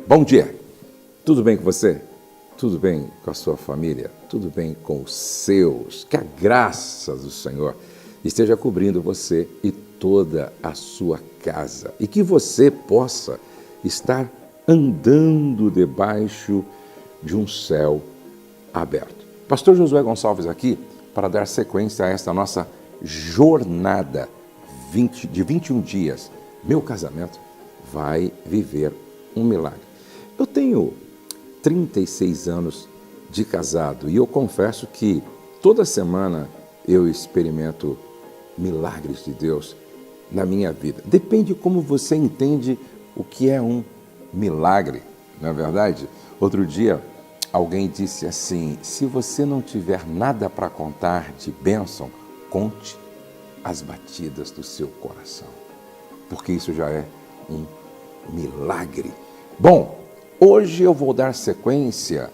Bom dia, tudo bem com você? Tudo bem com a sua família? Tudo bem com os seus? Que a graça do Senhor esteja cobrindo você e toda a sua casa e que você possa estar andando debaixo de um céu aberto. Pastor Josué Gonçalves aqui para dar sequência a esta nossa jornada de 21 dias. Meu casamento vai viver um milagre. Eu tenho 36 anos de casado e eu confesso que toda semana eu experimento milagres de Deus na minha vida. Depende de como você entende o que é um milagre, não é verdade? Outro dia alguém disse assim: se você não tiver nada para contar de bênção, conte as batidas do seu coração, porque isso já é um milagre. Bom, hoje eu vou dar sequência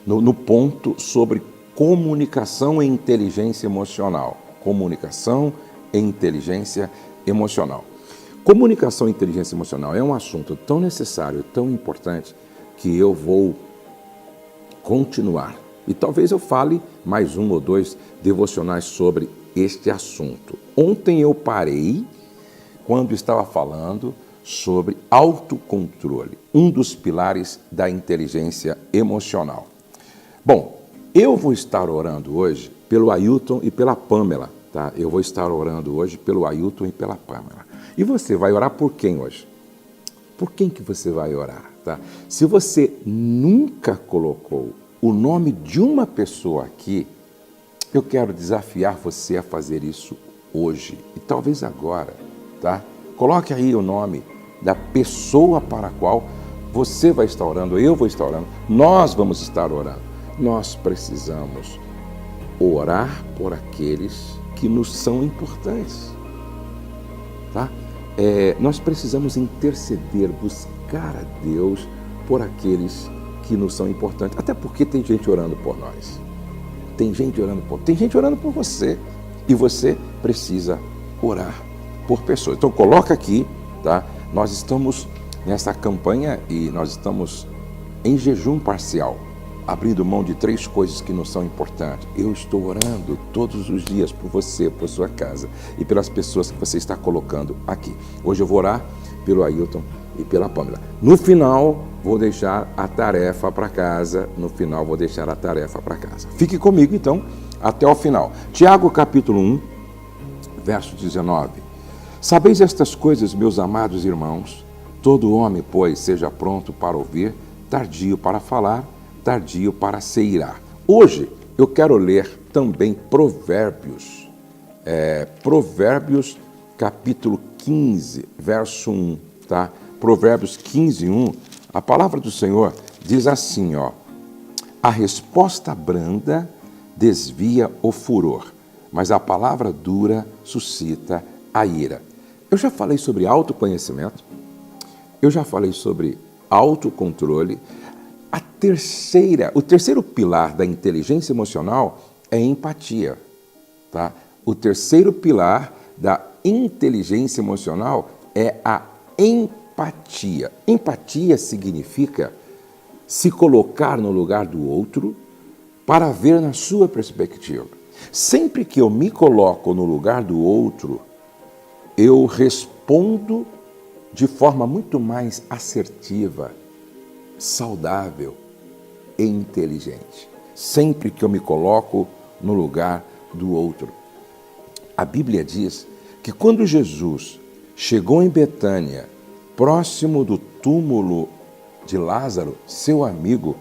no ponto sobre comunicação e inteligência emocional. Comunicação e inteligência emocional. Comunicação e inteligência emocional é um assunto tão necessário, tão importante, que eu vou continuar. E talvez eu fale mais um ou dois devocionais sobre este assunto. Ontem eu parei quando estava falando sobre autocontrole, um dos pilares da inteligência emocional. Bom, eu vou estar orando hoje pelo Ailton e pela Pamela, tá? Eu vou estar orando hoje pelo Ailton e pela Pamela. E você vai orar por quem hoje? Por quem que você vai orar, tá? Se você nunca colocou o nome de uma pessoa aqui, eu quero desafiar você a fazer isso hoje e talvez agora, tá? Coloque aí o nome da pessoa para a qual você vai estar orando, eu vou estar orando, nós vamos estar orando. Nós precisamos orar por aqueles que nos são importantes, tá? Nós precisamos interceder, buscar a Deus por aqueles que nos são importantes, até porque tem gente orando por nós, tem gente orando por você, e você precisa orar por pessoas. Então coloca aqui, tá? Nós estamos nessa campanha e nós estamos em jejum parcial, abrindo mão de 3 coisas que nos são importantes. Eu estou orando todos os dias por você, por sua casa e pelas pessoas que você está colocando aqui. Hoje eu vou orar pelo Ailton e pela Pamela. No final, vou deixar a tarefa para casa. Fique comigo, então, até o final. Tiago, capítulo 1, verso 19. Sabeis estas coisas, meus amados irmãos? Todo homem, pois, seja pronto para ouvir, tardio para falar, tardio para se irar. Hoje, eu quero ler também Provérbios. Provérbios, capítulo 15, verso 1, tá? Provérbios 15, 1. A palavra do Senhor diz assim, ó: a resposta branda desvia o furor, mas a palavra dura suscita a ira. Eu já falei sobre autoconhecimento, eu já falei sobre autocontrole. O terceiro pilar da inteligência emocional é empatia, tá? O terceiro pilar da inteligência emocional é a empatia. Empatia significa se colocar no lugar do outro para ver na sua perspectiva. Sempre que eu me coloco no lugar do outro, eu respondo de forma muito mais assertiva, saudável e inteligente. Sempre que eu me coloco no lugar do outro. A Bíblia diz que quando Jesus chegou em Betânia, próximo do túmulo de Lázaro, seu amigo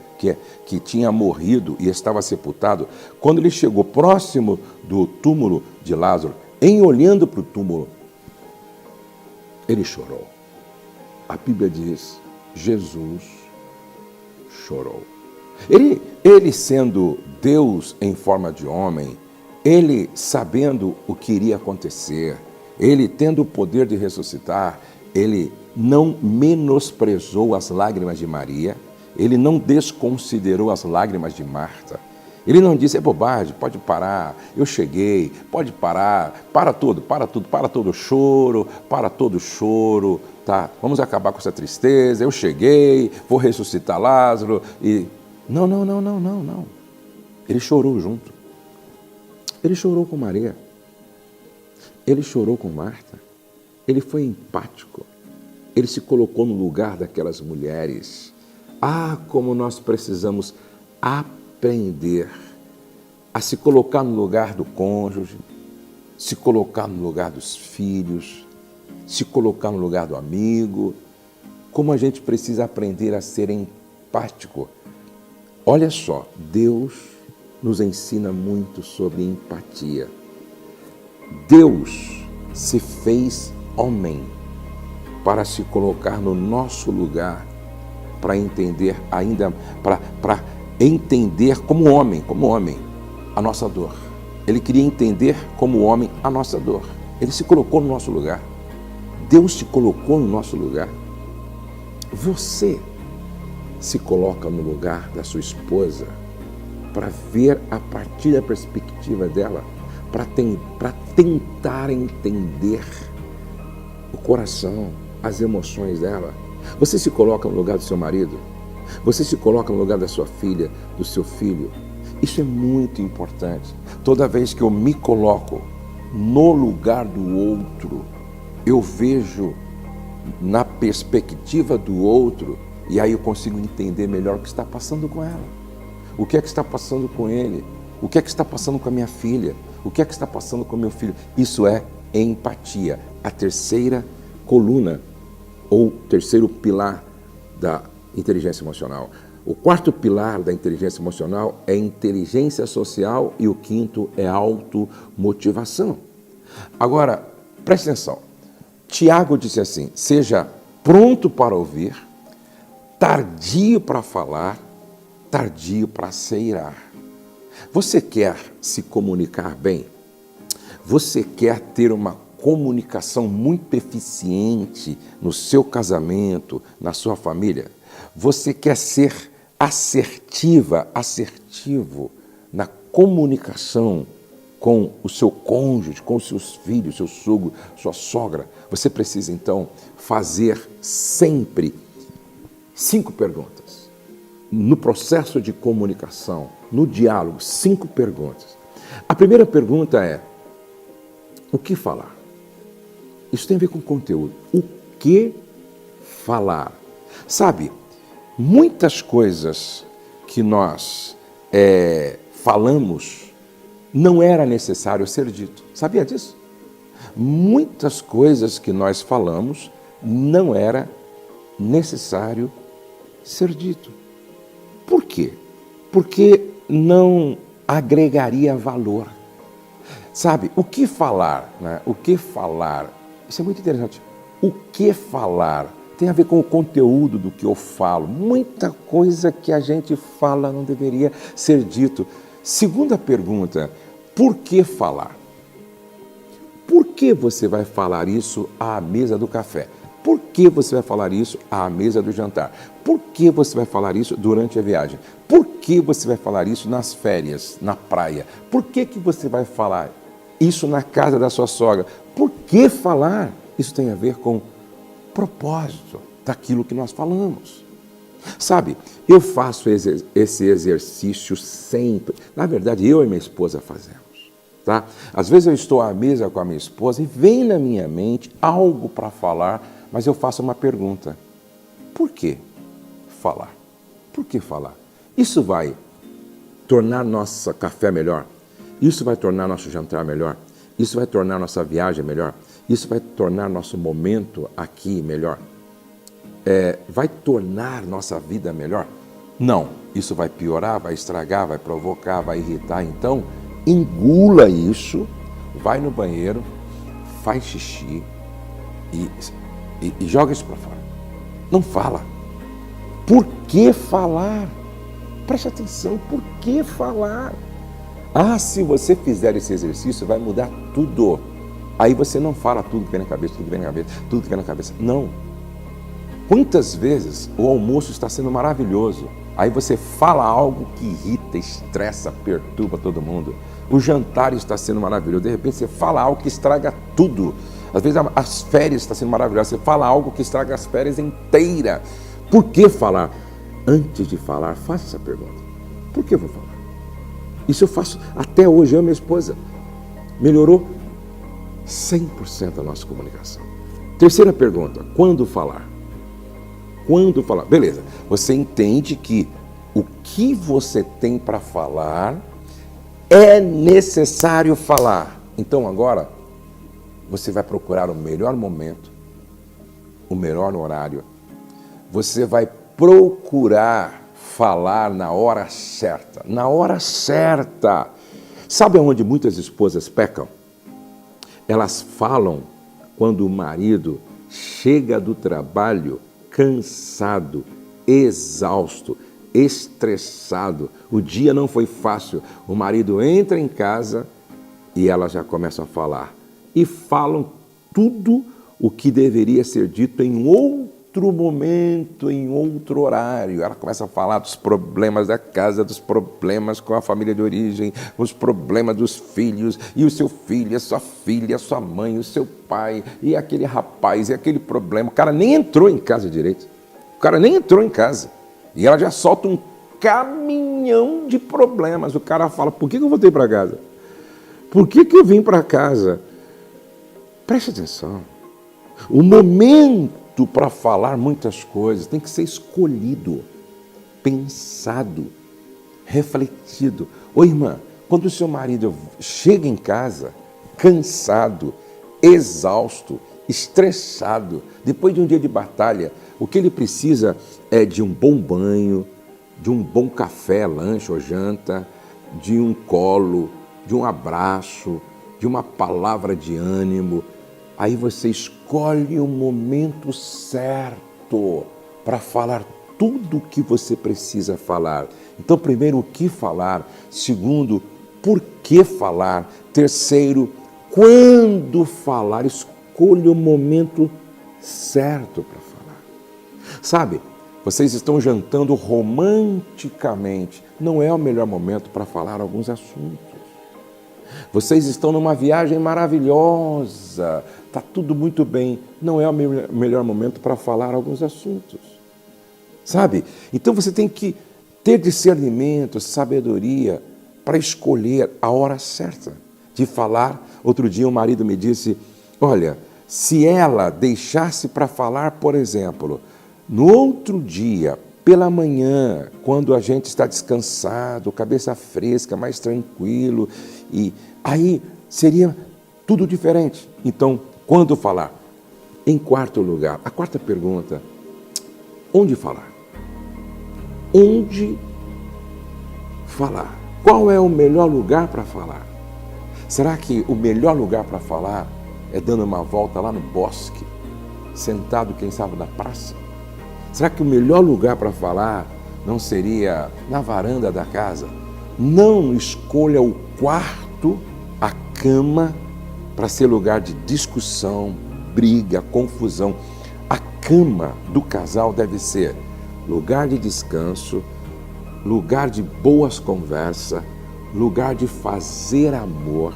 que tinha morrido e estava sepultado, quando ele chegou próximo do túmulo de Lázaro, em olhando para o túmulo, ele chorou. A Bíblia diz: Jesus chorou. Ele sendo Deus em forma de homem, ele sabendo o que iria acontecer, ele tendo o poder de ressuscitar, ele não menosprezou as lágrimas de Maria, ele não desconsiderou as lágrimas de Marta, Ele não disse, é bobagem, pode parar, eu cheguei, pode parar, para tudo, para todo choro, tá? Vamos acabar com essa tristeza, eu cheguei, vou ressuscitar Lázaro e... Não. Ele chorou junto. Ele chorou com Maria. Ele chorou com Marta. Ele foi empático. Ele se colocou no lugar daquelas mulheres. Ah, como nós precisamos aprender a se colocar no lugar do cônjuge, se colocar no lugar dos filhos, se colocar no lugar do amigo. Como a gente precisa aprender a ser empático. Olha só, Deus nos ensina muito sobre empatia. Deus se fez homem para se colocar no nosso lugar, para entender para entender como homem, a nossa dor. Ele queria entender como homem a nossa dor. Ele se colocou no nosso lugar. Deus se colocou no nosso lugar. Você se coloca no lugar da sua esposa para ver a partir da perspectiva dela, para tentar entender o coração, as emoções dela. Você se coloca no lugar do seu marido? Você se coloca no lugar da sua filha, do seu filho? Isso é muito importante. Toda vez que eu me coloco no lugar do outro, eu vejo na perspectiva do outro e aí eu consigo entender melhor o que está passando com ela. O que é que está passando com ele? O que é que está passando com a minha filha? O que é que está passando com o meu filho? Isso é empatia. A terceira coluna ou terceiro pilar da inteligência emocional. O quarto pilar da inteligência emocional é inteligência social e o quinto é automotivação. Agora, preste atenção. Tiago disse assim, seja pronto para ouvir, tardio para falar, tardio para se irar. Você quer se comunicar bem? Você quer ter uma comunicação muito eficiente no seu casamento, na sua família? Você quer ser assertivo na comunicação com o seu cônjuge, com os seus filhos, seu sogro, sua sogra? Você precisa, então, fazer sempre 5 perguntas. No processo de comunicação, no diálogo, 5 perguntas. A primeira pergunta é, o que falar? Isso tem a ver com conteúdo. O que falar? Sabe, muitas coisas que nós falamos não era necessário ser dito. Sabia disso? Muitas coisas que nós falamos não era necessário ser dito. Por quê? Porque não agregaria valor. Sabe, o que falar, né? O que falar, isso é muito interessante. O que falar tem a ver com o conteúdo do que eu falo. Muita coisa que a gente fala não deveria ser dito. Segunda pergunta, por que falar? Por que você vai falar isso à mesa do café? Por que você vai falar isso à mesa do jantar? Por que você vai falar isso durante a viagem? Por que você vai falar isso nas férias, na praia? Por que você vai falar isso na casa da sua sogra? Por que falar? Isso tem a ver com propósito daquilo que nós falamos. Sabe, eu faço esse exercício sempre. Na verdade, eu e minha esposa fazemos. Tá? Às vezes eu estou à mesa com a minha esposa e vem na minha mente algo para falar, mas eu faço uma pergunta. Por que falar? Por que falar? Isso vai tornar nosso café melhor? Isso vai tornar nosso jantar melhor? Isso vai tornar nossa viagem melhor? Isso vai tornar nosso momento aqui melhor? Vai tornar nossa vida melhor? Não. Isso vai piorar, vai estragar, vai provocar, vai irritar. Então, engula isso, vai no banheiro, faz xixi e joga isso para fora. Não fala. Por que falar? Preste atenção, por que falar? Ah, se você fizer esse exercício, vai mudar tudo. Aí você não fala tudo que vem na cabeça, tudo que vem na cabeça, tudo que vem na cabeça. Não. Quantas vezes o almoço está sendo maravilhoso, aí você fala algo que irrita, irrita, estressa, perturba todo mundo. O jantar está sendo maravilhoso. De repente você fala algo que estraga tudo. Às vezes as férias estão sendo maravilhosas. Você fala algo que estraga as férias inteiras. Por que falar? Antes de falar, faça essa pergunta. Por que eu vou falar? Isso eu faço até hoje, eu e minha esposa. Melhorou 100% a nossa comunicação. Terceira pergunta, quando falar? Quando falar? Beleza, você entende que o que você tem para falar é necessário falar. Então agora, você vai procurar o melhor momento, o melhor horário. Você vai procurar falar na hora certa. Na hora certa. Sabe onde muitas esposas pecam? Elas falam quando o marido chega do trabalho cansado, exausto, estressado. O dia não foi fácil. O marido entra em casa e elas já começam a falar. E falam tudo o que deveria ser dito em outro momento, em outro horário. Ela começa a falar dos problemas da casa, dos problemas com a família de origem, os problemas dos filhos, e o seu filho, a sua filha, a sua mãe, o seu pai, e aquele rapaz, e aquele problema. O cara nem entrou em casa direito. O cara nem entrou em casa. E ela já solta um caminhão de problemas. O cara fala, por que eu voltei para casa? Por que eu vim para casa? Preste atenção. O momento para falar muitas coisas tem que ser escolhido, pensado, refletido. Ô irmã, quando o seu marido chega em casa cansado, exausto, estressado, depois de um dia de batalha, o que ele precisa é de um bom banho, de um bom café, lanche ou janta, de um colo, de um abraço, de uma palavra de ânimo. Aí você escolhe o momento certo para falar tudo o que você precisa falar. Então, primeiro, o que falar. Segundo, por que falar. Terceiro, quando falar. Escolha o momento certo para falar. Sabe, vocês estão jantando romanticamente. Não é o melhor momento para falar alguns assuntos. Vocês estão numa viagem maravilhosa, está tudo muito bem. Não é o melhor momento para falar alguns assuntos. Sabe? Então você tem que ter discernimento, sabedoria, para escolher a hora certa de falar. Outro dia um marido me disse, olha, se ela deixasse para falar, por exemplo, no outro dia, pela manhã, quando a gente está descansado, cabeça fresca, mais tranquilo, e aí seria tudo diferente. Então, quando falar? Em quarto lugar, a quarta pergunta, onde falar? Onde falar? Qual é o melhor lugar para falar? Será que o melhor lugar para falar é dando uma volta lá no bosque, sentado, quem sabe, na praça? Será que o melhor lugar para falar não seria na varanda da casa? Não escolha o quarto, a cama, para ser lugar de discussão, briga, confusão. A cama do casal deve ser lugar de descanso, lugar de boas conversas, lugar de fazer amor,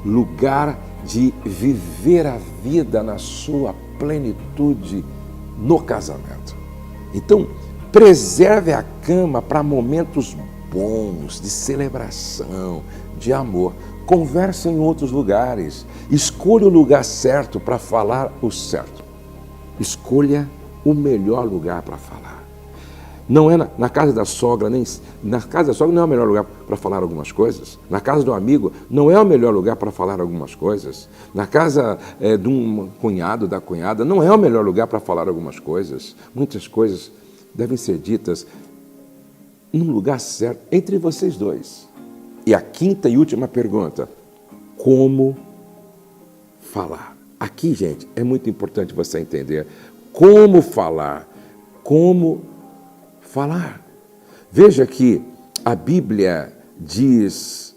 lugar de viver a vida na sua plenitude no casamento. Então, preserve a cama para momentos bons, de celebração, de amor. Converse em outros lugares. Escolha o lugar certo para falar o certo. Escolha o melhor lugar para falar. Não é na casa da sogra, nem na casa da sogra não é o melhor lugar para falar algumas coisas. Na casa do amigo não é o melhor lugar para falar algumas coisas. Na casa de um cunhado, da cunhada, não é o melhor lugar para falar algumas coisas. Muitas coisas devem ser ditas no lugar certo, entre vocês dois. E a quinta e última pergunta, como falar? Aqui, gente, é muito importante você entender como falar, como falar. Veja que a Bíblia diz,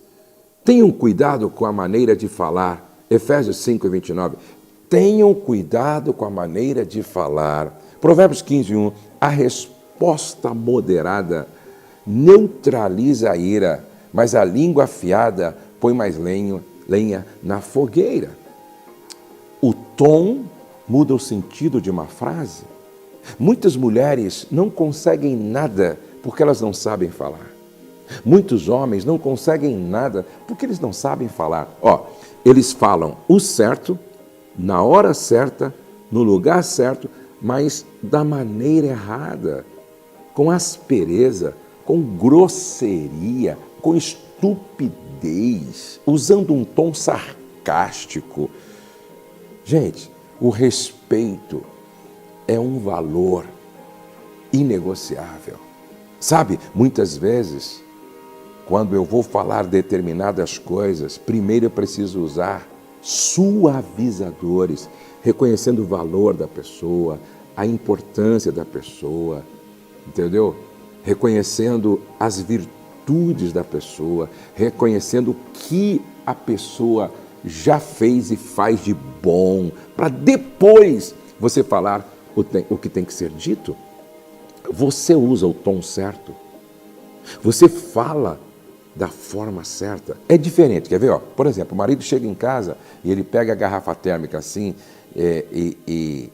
tenham cuidado com a maneira de falar, Efésios 5, 29, tenham cuidado com a maneira de falar. Provérbios 15, 1, a resposta moderada neutraliza a ira, mas a língua afiada põe mais lenha na fogueira. O tom muda o sentido de uma frase. Muitas mulheres não conseguem nada porque elas não sabem falar. Muitos homens não conseguem nada porque eles não sabem falar. Eles falam o certo, na hora certa, no lugar certo, mas da maneira errada, com aspereza, com grosseria, com estupidez, usando um tom sarcástico. Gente, o respeito é um valor inegociável. Sabe, muitas vezes, quando eu vou falar determinadas coisas, primeiro eu preciso usar suavizadores, reconhecendo o valor da pessoa, a importância da pessoa, entendeu? Reconhecendo as virtudes da pessoa, reconhecendo o que a pessoa já fez e faz de bom, para depois você falar o que tem que ser dito. Você usa o tom certo, você fala da forma certa. É diferente, quer ver? Por exemplo, o marido chega em casa e ele pega a garrafa térmica assim e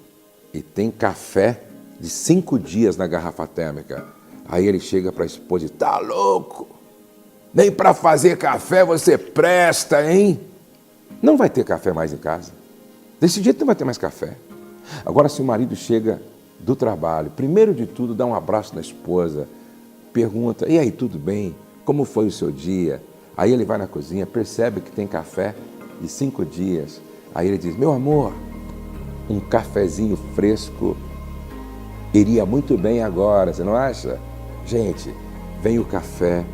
tem café de 5 dias na garrafa térmica. Aí ele chega para a esposa e diz: tá louco? Nem para fazer café você presta, hein? Não vai ter café mais em casa. Desse jeito não vai ter mais café. Agora, se o marido chega do trabalho, primeiro de tudo dá um abraço na esposa, pergunta: e aí, tudo bem? Como foi o seu dia? Aí ele vai na cozinha, percebe que tem café de 5 dias. Aí ele diz: meu amor, um cafezinho fresco iria muito bem agora, você não acha? Gente, vem o café,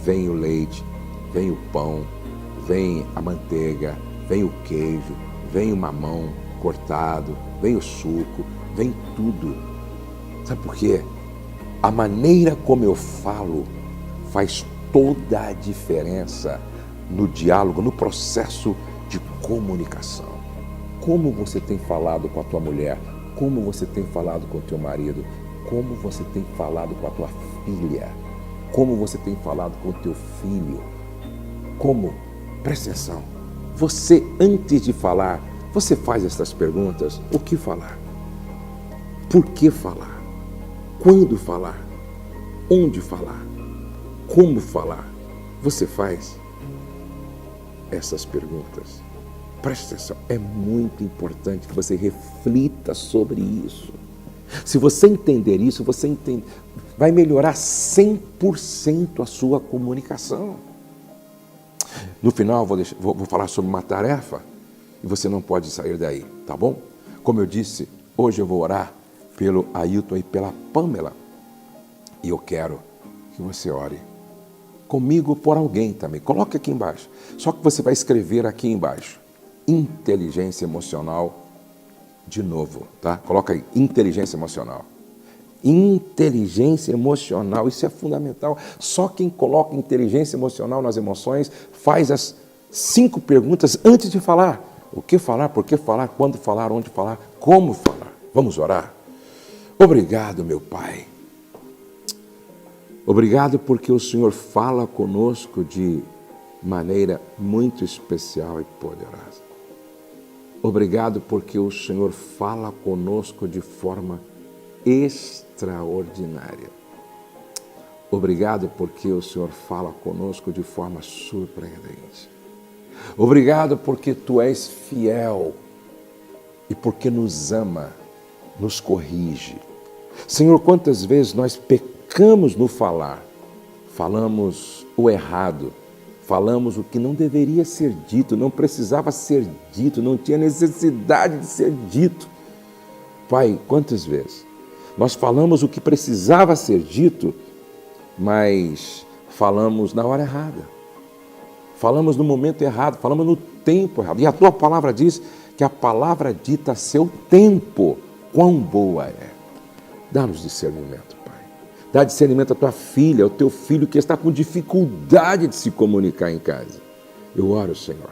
vem o leite, vem o pão, vem a manteiga, vem o queijo, vem o mamão cortado, vem o suco, vem tudo. Sabe por quê? A maneira como eu falo faz toda a diferença no diálogo, no processo de comunicação. Como você tem falado com a tua mulher, como você tem falado com o teu marido, como você tem falado com a tua filha, como você tem falado com o teu filho, como? Presta atenção. Você, antes de falar, você faz essas perguntas: o que falar? Por que falar? Quando falar? Onde falar? Como falar? Você faz essas perguntas. Preste atenção, é muito importante que você reflita sobre isso. Se você entender isso, vai melhorar 100% a sua comunicação. No final, vou falar sobre uma tarefa e você não pode sair daí, tá bom? Como eu disse, hoje eu vou orar pelo Ailton e pela Pamela. E eu quero que você ore comigo por alguém também. Coloque aqui embaixo. Só que você vai escrever aqui embaixo: inteligência emocional de novo, tá? Coloca aí, inteligência emocional. Inteligência emocional, isso é fundamental. Só quem coloca inteligência emocional nas emoções faz as 5 perguntas antes de falar. O que falar, por que falar, quando falar, onde falar, como falar. Vamos orar? Obrigado, meu Pai. Obrigado porque o Senhor fala conosco de maneira muito especial e poderosa. Obrigado porque o Senhor fala conosco de forma extraordinária. Obrigado porque o Senhor fala conosco de forma surpreendente. Obrigado porque Tu és fiel e porque nos ama, nos corrige. Senhor, quantas vezes nós pecamos no falar, falamos o errado, falamos o que não deveria ser dito, não precisava ser dito, não tinha necessidade de ser dito. Pai, quantas vezes nós falamos o que precisava ser dito, mas falamos na hora errada, falamos no momento errado, falamos no tempo errado. E a Tua palavra diz que a palavra dita a seu tempo, quão boa é. Dá-nos discernimento, Pai. Dá discernimento à Tua filha, ao Teu filho que está com dificuldade de se comunicar em casa. Eu oro, Senhor,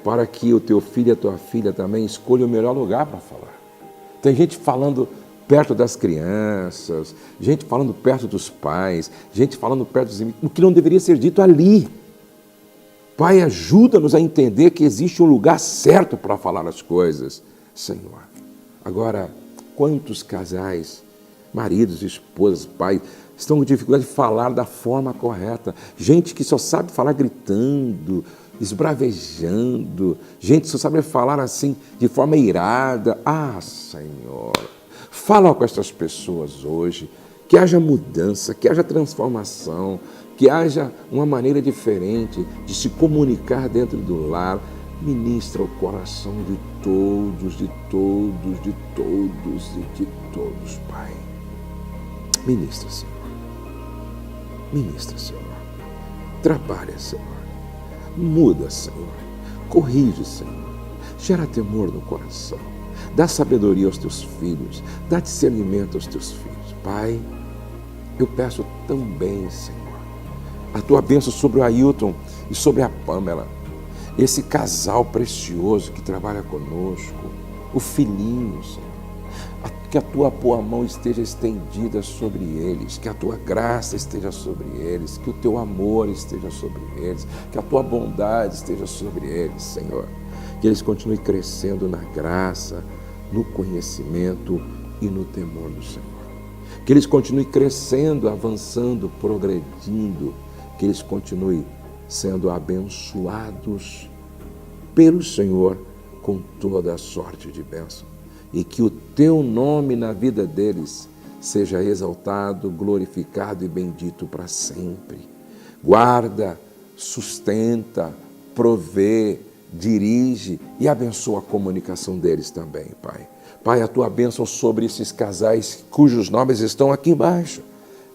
para que o Teu filho e a Tua filha também escolham o melhor lugar para falar. Tem gente falando perto das crianças, gente falando perto dos pais, gente falando perto dos inimigos, o que não deveria ser dito ali. Pai, ajuda-nos a entender que existe um lugar certo para falar as coisas, Senhor. Agora, quantos casais, maridos, esposas, pais, estão com dificuldade de falar da forma correta? Gente que só sabe falar gritando, esbravejando, gente que só sabe falar assim, de forma irada. Ah, Senhor, fala com essas pessoas hoje, que haja mudança, que haja transformação, que haja uma maneira diferente de se comunicar dentro do lar. Ministra o coração de todos, de todos, de todos e de todos, Pai. Ministra, Senhor. Ministra, Senhor. Trabalha, Senhor. Muda, Senhor. Corrige, Senhor. Gera temor no coração. Dá sabedoria aos teus filhos. Dá discernimento aos teus filhos. Pai, eu peço também, Senhor, a tua bênção sobre o Ailton e sobre a Pâmela. Esse casal precioso que trabalha conosco. O filhinho, Senhor. Que a tua boa mão esteja estendida sobre eles, que a tua graça esteja sobre eles, que o teu amor esteja sobre eles, que a tua bondade esteja sobre eles, Senhor. Que eles continuem crescendo na graça, no conhecimento e no temor do Senhor. Que eles continuem crescendo, avançando, progredindo, que eles continuem sendo abençoados pelo Senhor com toda a sorte de bênção. E que o teu nome na vida deles seja exaltado, glorificado e bendito para sempre. Guarda, sustenta, provê, dirige e abençoa a comunicação deles também, Pai. Pai, a tua bênção sobre esses casais cujos nomes estão aqui embaixo.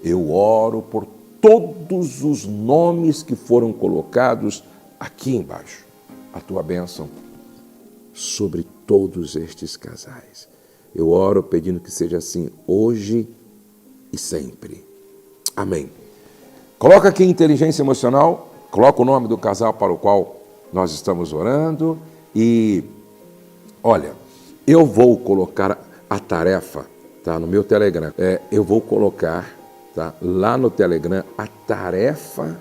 Eu oro por todos os nomes que foram colocados aqui embaixo. A tua bênção sobre todos estes casais. Eu oro pedindo que seja assim hoje e sempre. Amém. Coloca aqui inteligência emocional, coloca o nome do casal para o qual nós estamos orando e, olha, eu vou colocar a tarefa, tá, no meu Telegram. Eu vou colocar, tá, lá no Telegram a tarefa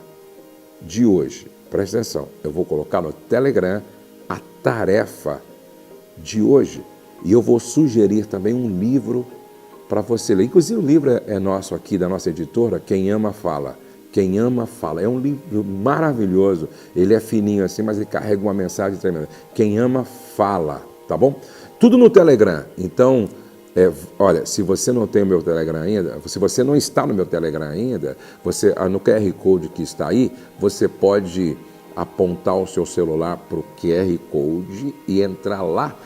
de hoje. Presta atenção, eu vou colocar no Telegram a tarefa de hoje. E eu vou sugerir também um livro para você ler. Inclusive o livro é nosso aqui, da nossa editora, Quem Ama Fala. Quem Ama Fala. É um livro maravilhoso. Ele é fininho assim, mas ele carrega uma mensagem tremenda. Quem Ama Fala, tá bom? Tudo no Telegram. Então, olha, se você não tem o meu Telegram ainda, se você não está no meu Telegram ainda, no QR Code que está aí, você pode apontar o seu celular para o QR Code e entrar lá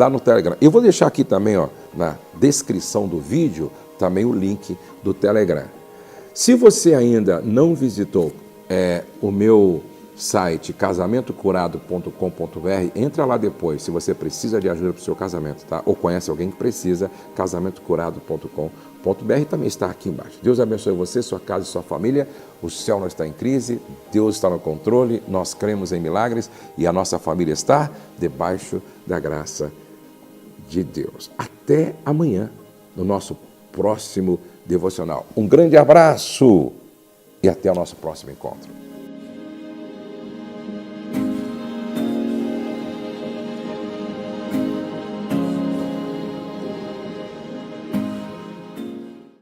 no Telegram. Eu vou deixar aqui também, ó, na descrição do vídeo, também o link do Telegram. Se você ainda não visitou o meu site casamentocurado.com.br, entra lá depois, se você precisa de ajuda para o seu casamento, tá? Ou conhece alguém que precisa, casamentocurado.com.br também está aqui embaixo. Deus abençoe você, sua casa e sua família. O céu não está em crise, Deus está no controle, nós cremos em milagres e a nossa família está debaixo da graça de Deus. Até amanhã, no nosso próximo devocional. Um grande abraço e até o nosso próximo encontro.